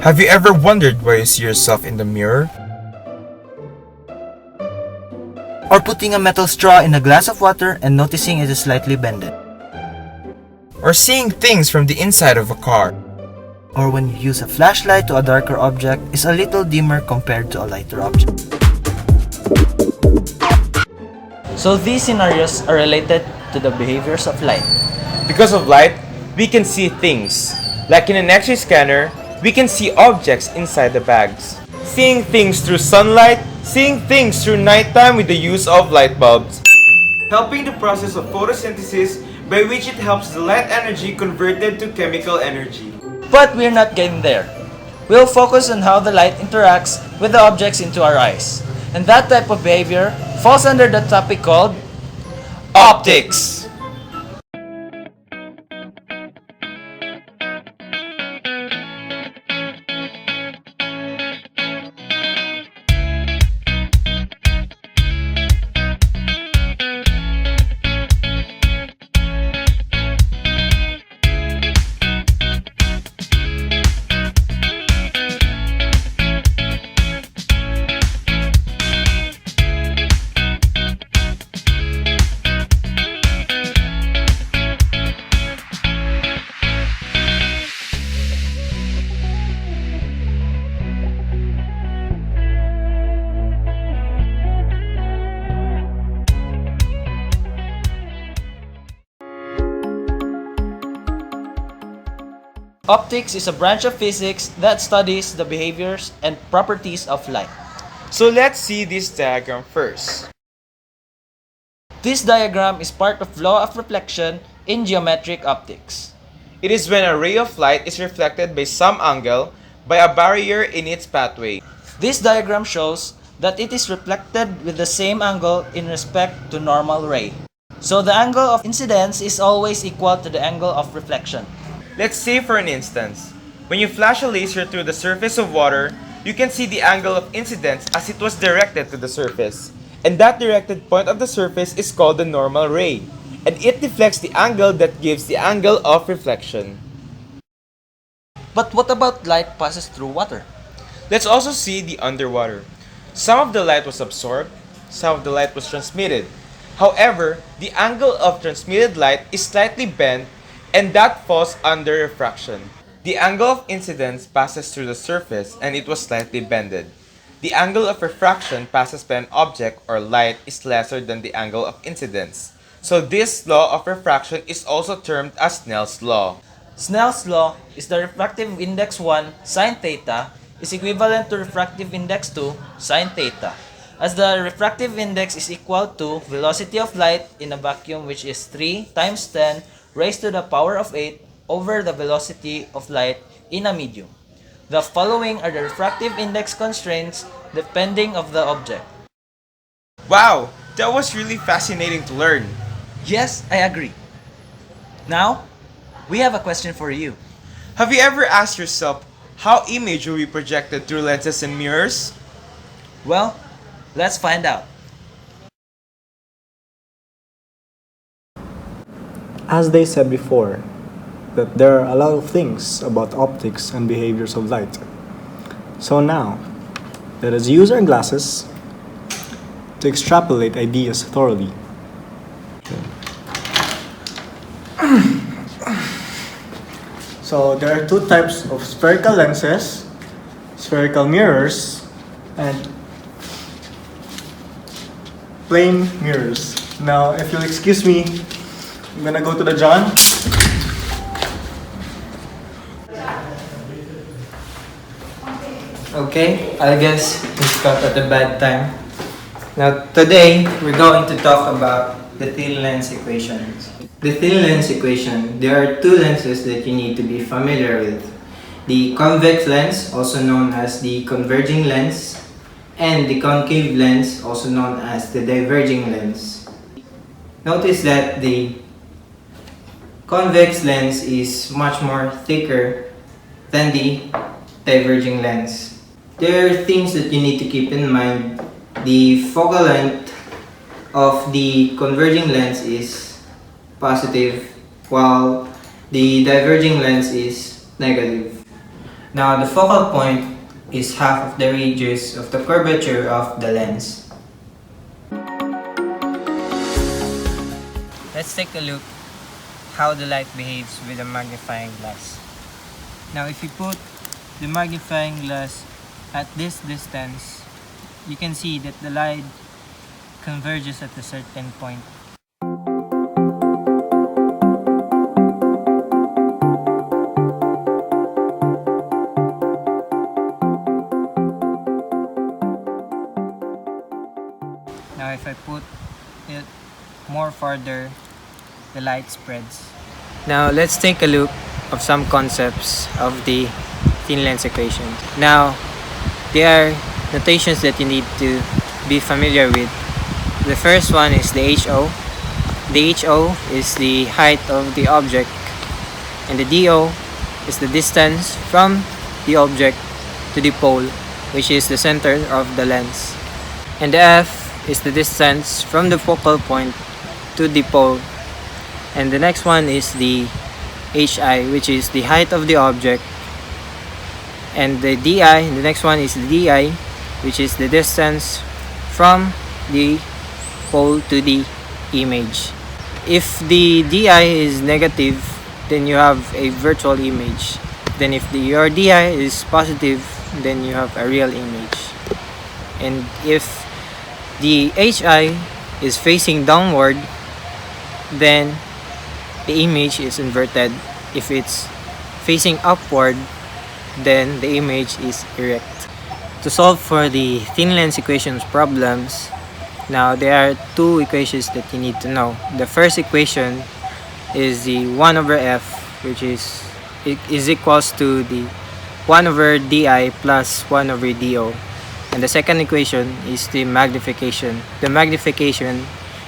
Have you ever wondered where you see yourself in the mirror? Or putting a metal straw in a glass of water and noticing it is slightly bended. Or seeing things from the inside of a car? Or when you use a flashlight to a darker object is a little dimmer compared to a lighter object. So these scenarios are related to the behaviors of light. Because of light, we can see things. Like in an X-ray scanner, we can see objects inside the bags. Seeing things through sunlight, seeing things through nighttime with the use of light bulbs. Helping the process of photosynthesis by which it helps the light energy converted to chemical energy. But we're not getting there. We'll focus on how the light interacts with the objects into our eyes. And that type of behavior falls under the topic called Optics. Optics is a branch of physics that studies the behaviors and properties of light. So let's see this diagram first. This diagram is part of law of reflection in geometric optics. It is when a ray of light is reflected by some angle by a barrier in its pathway. This diagram shows that it is reflected with the same angle in respect to normal ray. So the angle of incidence is always equal to the angle of reflection. Let's say for an instance, when you flash a laser through the surface of water, you can see the angle of incidence as it was directed to the surface. And that directed point of the surface is called the normal ray, and it deflects the angle that gives the angle of reflection. But what about light passes through water? Let's also see the underwater. Some of the light was absorbed, some of the light was transmitted. However, the angle of transmitted light is slightly bent, and that falls under refraction. The angle of incidence passes through the surface and it was slightly bended. The angle of refraction passes by an object or light is lesser than the angle of incidence. So this law of refraction is also termed as Snell's law. Snell's law is the refractive index 1 sine theta is equivalent to refractive index 2 sine theta, as the refractive index is equal to velocity of light in a vacuum, which is 3 times 10 raised to the power of 8 over the velocity of light in a medium. The following are the refractive index constraints depending of the object. Wow, that was really fascinating to learn. Yes, I agree. Now, we have a question for you. Have you ever asked yourself how image will be projected through lenses and mirrors? Well, let's find out. As they said before, that there are a lot of things about optics and behaviors of light. So now, let us use our glasses to extrapolate ideas thoroughly. So there are two types of spherical lenses, spherical mirrors, and plane mirrors. Now, if you'll excuse me, I'm gonna go to the John. Okay, I guess we got at a bad time. Now today, we're going to talk about the thin lens equation. The thin lens equation, there are two lenses that you need to be familiar with. The convex lens, also known as the converging lens, and the concave lens, also known as the diverging lens. Notice that the convex lens is much more thicker than the diverging lens. There are things that you need to keep in mind. The focal length of the converging lens is positive, while the diverging lens is negative. Now the focal point is half of the radius of the curvature of the lens. Let's take a look how the light behaves with a magnifying glass. Now if you put the magnifying glass at this distance, you can see that the light converges at a certain point. Now if I put it more farther, the light spreads. Now let's take a look of some concepts of the thin lens equation. Now there are notations that you need to be familiar with. The first one is the HO. The HO is the height of the object, and the DO is the distance from the object to the pole, which is the center of the lens. And the F is the distance from the focal point to the pole. And the next one is the HI, which is the height of the object. And the DI, the next one is the DI, which is the distance from the pole to the image. If the DI is negative, then you have a virtual image. Then if your DI is positive, then you have a real image. And if the HI is facing downward, then the image is inverted. If it's facing upward, then the image is erect. To solve for the thin lens equations problems, now there are two equations that you need to know. The first equation is the 1 over f, which is equals to the 1 over di plus 1 over do. And the second equation is the magnification. The magnification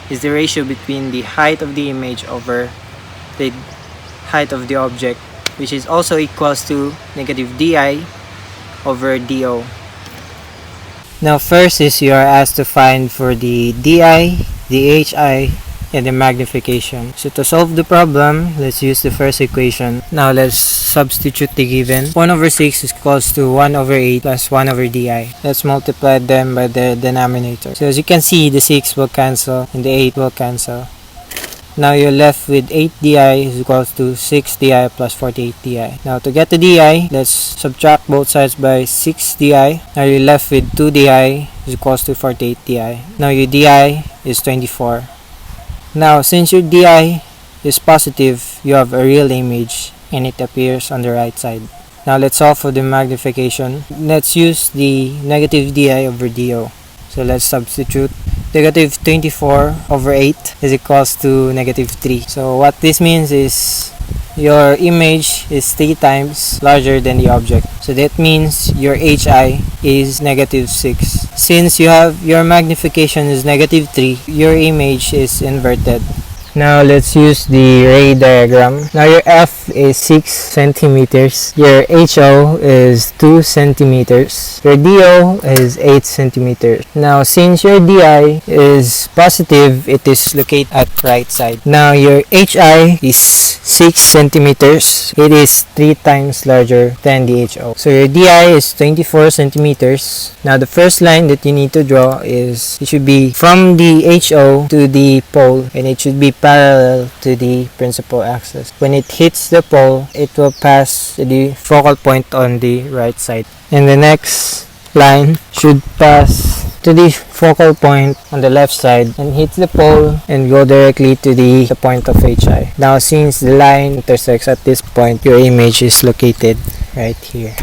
is the ratio between the height of the image over the height of the object, which is also equals to negative di over do. Now first is you are asked to find for the di, the hi, and the magnification. So to solve the problem, let's use the first equation. Now let's substitute the given. 1 over 6 is equals to 1 over 8 plus 1 over di. Let's multiply them by the denominator. So as you can see, the 6 will cancel and the 8 will cancel. Now you're left with 8 di is equals to 6 di plus 48 di. Now to get the di, let's subtract both sides by 6 di. Now you're left with 2 di is equals to 48 di. Now your di is 24. Now since your di is positive, you have a real image and it appears on the right side. Now let's solve for the magnification. Let's use the negative di over do. So let's substitute. Negative 24 over 8 is equals to negative 3. So what this means is your image is 3 times larger than the object. So that means your HI is negative 6. Since you have your magnification is negative 3, your image is inverted. Now let's use the ray diagram. Now your F is 6 centimeters, your HO is 2 centimeters, your DO is 8 centimeters. Now since your DI is positive, it is located at right side. Now your HI is 6 centimeters, it is 3 times larger than the HO. So your DI is 24 centimeters. Now the first line that you need to draw is, it should be from the HO to the pole, and it should be parallel to the principal axis. When it hits the pole, it will pass the focal point on the right side. And the next line should pass to the focal point on the left side and hit the pole and go directly to the point of HI. Now since the line intersects at this point, your image is located right here.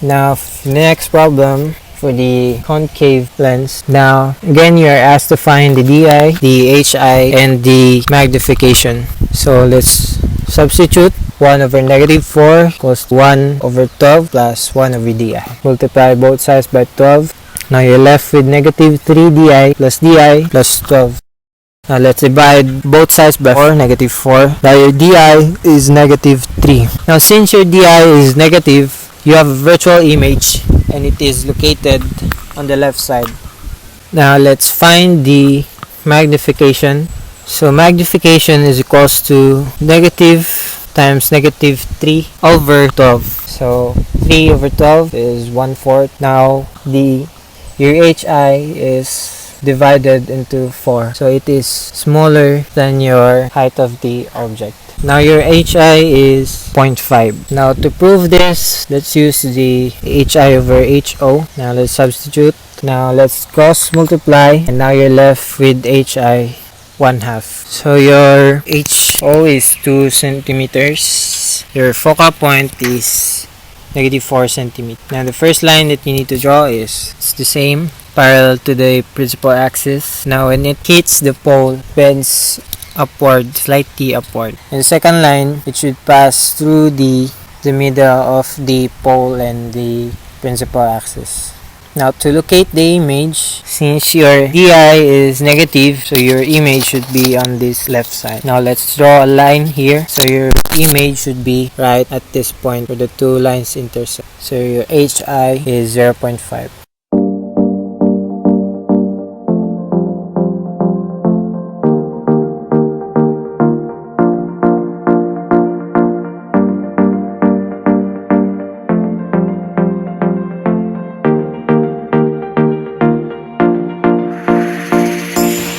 Now the next problem for the concave lens. Now again, you are asked to find the DI, the HI, and the magnification. So let's substitute. 1 over negative 4 equals 1 over 12 plus 1 over di. Multiply both sides by 12. Now you're left with negative 3 di plus 12. Now let's divide both sides by 4, negative 4. Now your di is negative 3. Now since your di is negative, you have a virtual image and it is located on the left side. Now let's find the magnification. So magnification is equals to negative times negative 3 over 12. So 3 over 12 is 1/4. Now your HI is divided into 4, so it is smaller than your height of the object. Now your HI is 0.5. Now to prove this, let's use the HI over HO. Now let's substitute. Now let's cross multiply, and now you're left with HI 1/2. So your HO is 2 centimeters. Your focal point is -4 centimeters. Now the first line that you need to draw is the same, parallel to the principal axis. Now when it hits the pole, bends upward, slightly upward. And the second line, it should pass through the middle of the pole and the principal axis. Now to locate the image, since your DI is negative, so your image should be on this left side. Now let's draw a line here, so your image should be right at this point where the two lines intersect. So your HI is 0.5.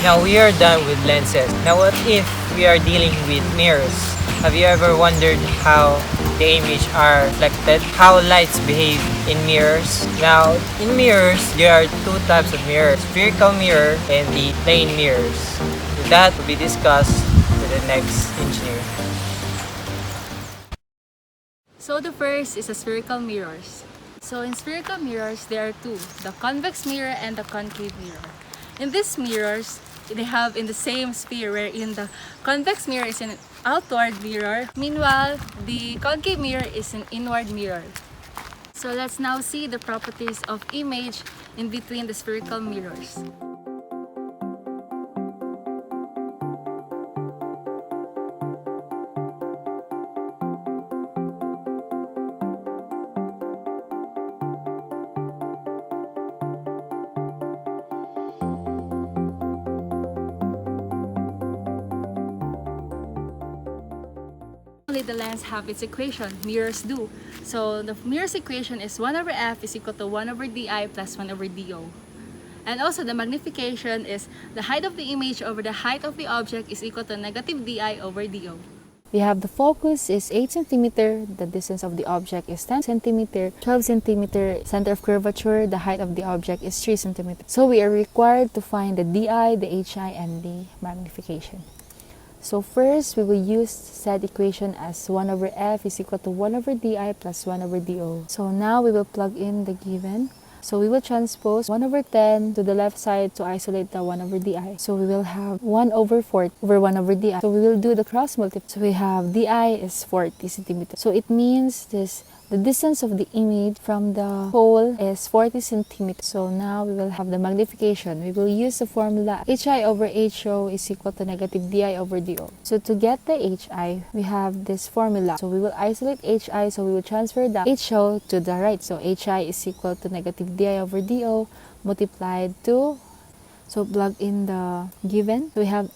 Now we are done with lenses. Now what if we are dealing with mirrors? Have you ever wondered how the image are reflected? How lights behave in mirrors? Now in mirrors, there are two types of mirrors: spherical mirror and the plane mirrors. That will be discussed with the next engineer. So the first is the spherical mirrors. So in spherical mirrors, there are two: the convex mirror and the concave mirror. In these mirrors, they have in the same sphere, wherein the convex mirror is an outward mirror, meanwhile the concave mirror is an inward mirror. So let's now see the properties of image in between the spherical mirrors. The lens have its equation, mirrors do. So the mirror's equation is 1 over f is equal to 1 over di plus 1 over do. And also the magnification is the height of the image over the height of the object is equal to negative di over do. We have the focus is 8 centimeter, the distance of the object is 10 centimeter, 12 centimeter, center of curvature, the height of the object is 3 centimeter. So we are required to find the di, the hi, and the magnification. So first, we will use said equation as 1 over f is equal to 1 over di plus 1 over do. So now we will plug in the given. So we will transpose 1 over 10 to the left side to isolate the 1 over di. So we will have 1 over 4 over 1 over di. So we will do the cross multiply. So we have di is 40 centimeters. So it means the distance of the image from the pole is 40 centimeters. So now we will have the magnification. We will use the formula hi over ho is equal to negative di over do. So to get the hi, we have this formula. So we will isolate hi, so we will transfer the ho to the right. So hi is equal to negative di over do multiplied to, so plug in the given. So we have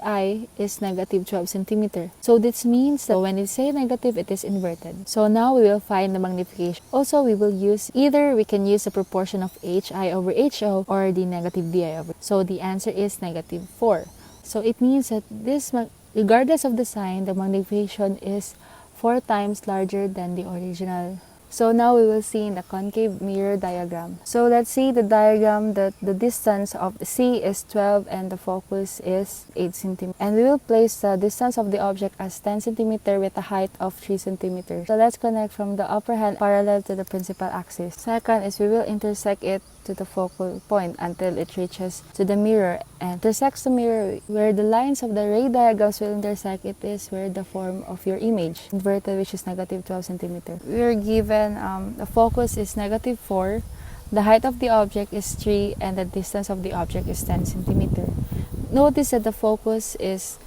hi is negative 12 centimeter. So this means that when we say negative, it is inverted. So now we will find the magnification. Also, we will use either we can use the proportion of hi over ho or the negative di over. So the answer is negative 4. So it means that this, regardless of the sign, the magnification is 4 times larger than the original. So now we will see in the concave mirror diagram. So let's see the diagram that the distance of C is 12 and the focus is 8 cm. And we will place the distance of the object as 10 cm with a height of 3 cm. So let's connect from the upper hand parallel to the principal axis. Second is we will intersect it to the focal point until it reaches to the mirror and intersects the mirror. Where the lines of the ray diagrams will intersect, it is where the form of your image inverted, which is negative 12 cm. We are given the focus is negative 4, the height of the object is 3, and the distance of the object is 10 cm. Notice that the focus is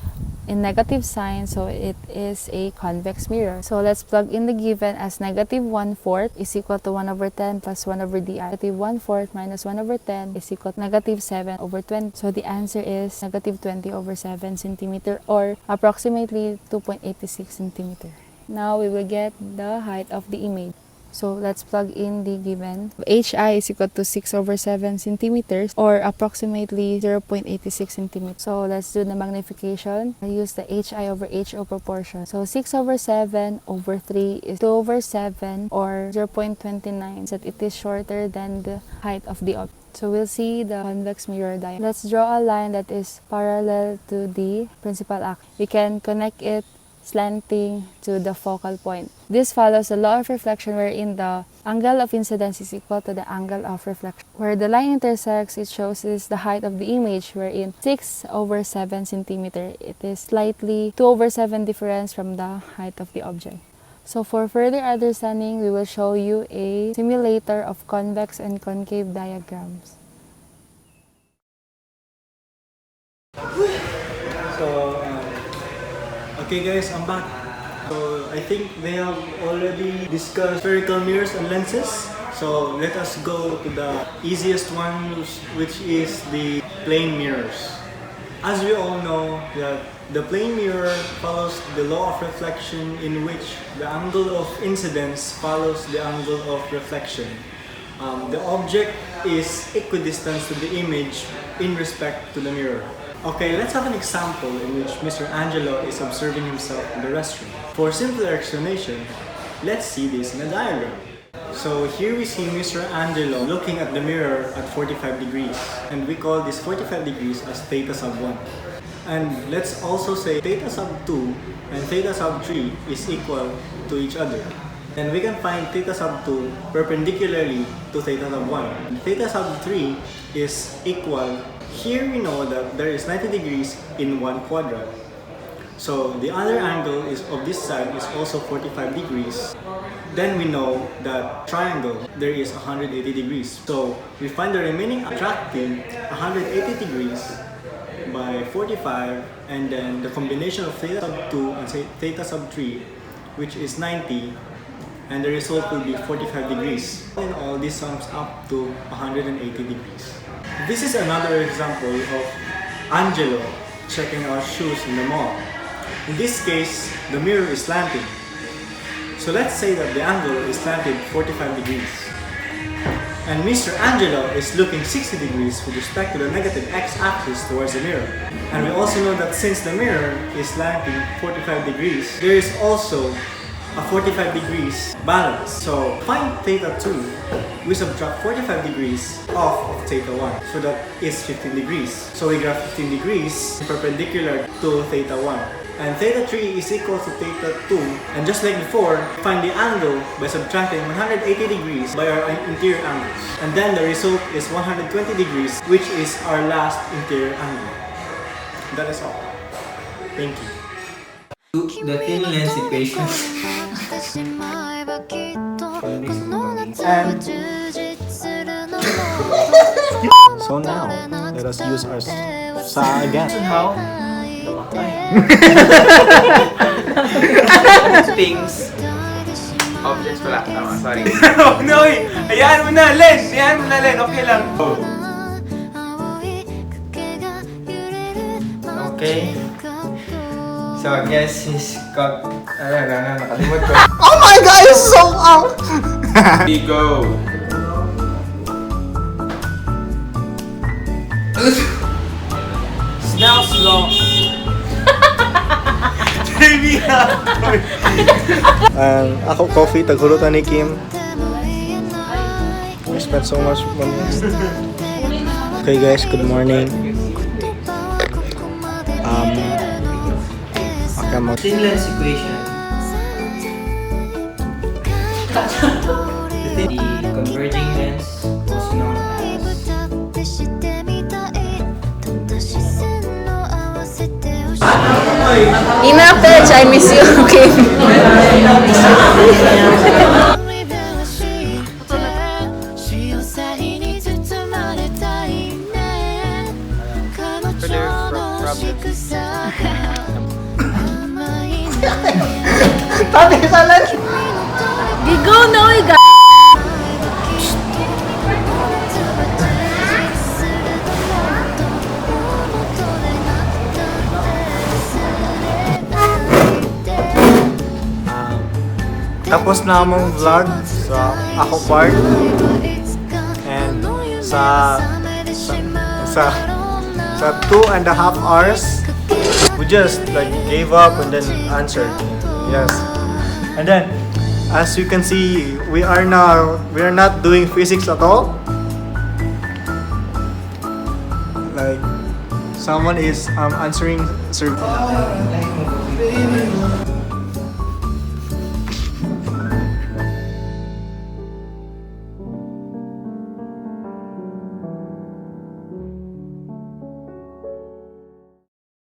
in negative sign, so it is a convex mirror. So let's plug in the given as negative 1/4 is equal to 1 over 10 plus 1 over di. Negative 1/4 minus 1 over 10 is equal to negative 7 over 20. So the answer is negative 20 over 7 centimeter, or approximately 2.86 centimeter. Now we will get the height of the image. So let's plug in the given. HI is equal to 6 over 7 centimeters or approximately 0.86 centimeters. So let's do the magnification. I use the HI over HO proportion. So 6 over 7 over 3 is 2 over 7 or 0.29. So it is shorter than the height of the object. So we'll see the convex mirror diagram. Let's draw a line that is parallel to the principal axis. We can connect it slanting to the focal point. This follows the law of reflection wherein the angle of incidence is equal to the angle of reflection. Where the line intersects, it shows is the height of the image wherein 6 over 7 centimeter. It is slightly 2 over 7 difference from the height of the object. So for further understanding, we will show you a simulator of convex and concave diagrams. So, okay guys, I'm back. So I think they have already discussed spherical mirrors and lenses. So let us go to the easiest one, which is the plane mirrors. As we all know, that the plane mirror follows the law of reflection, in which the angle of incidence follows the angle of reflection. The object is equidistant to the image in respect to the mirror. Okay, let's have an example in which Mr. Angelo is observing himself in the restroom. For simpler explanation, let's see this in a diagram. So here we see Mr. Angelo looking at the mirror at 45 degrees, and we call this 45 degrees as theta sub 1. And let's also say theta sub 2 and theta sub 3 is equal to each other. And we can find theta sub 2 perpendicularly to theta sub 1. And theta sub 3 is equal. Here we know that there is 90 degrees in one quadrant. So the other angle of this side is also 45 degrees. Then we know that triangle, there is 180 degrees. So we find the remaining attracting 180 degrees by 45, and then the combination of theta sub 2 and theta sub 3, which is 90, and the result will be 45 degrees. In all, this sums up to 180 degrees. This is another example of Angelo checking out shoes in the mall. In this case, the mirror is slanting. So let's say that the angle is slanted 45 degrees. And Mr. Angelo is looking 60 degrees with respect to the negative x-axis towards the mirror. And we also know that since the mirror is slanting 45 degrees, there is also a 45 degrees balance. So find theta 2, we subtract 45 degrees off of theta 1. So that is 15 degrees. So we graph 15 degrees perpendicular to theta 1. And theta 3 is equal to theta 2. And just like before, find the angle by subtracting 180 degrees by our interior angles. And then the result is 120 degrees, which is our last interior angle. That is all. Thank you. The thin lens equation. So now, let us use our SA again. How? Things. Objects pala. Tama, sorry. Oh, no, eh. Hayaan mo na, Len. Hayaan mo na, Len. Okay lang. Okay. So I guess he's got... nakalimot ko. Oh my god, it's so out! We go. Snell's law. Ako coffee, taghulutan ni Kim. We spent so much money. Okay guys, good morning. Thin lens equation. The converging lens, also known as Ina, Pech, I miss you. Okay. Gigo na, iga. tapos na among vlog sa ako part. And sa 2.5 hours, we just like gave up and then answered. Yes. And then, as you can see, we are not doing physics at all. Like, someone is answering.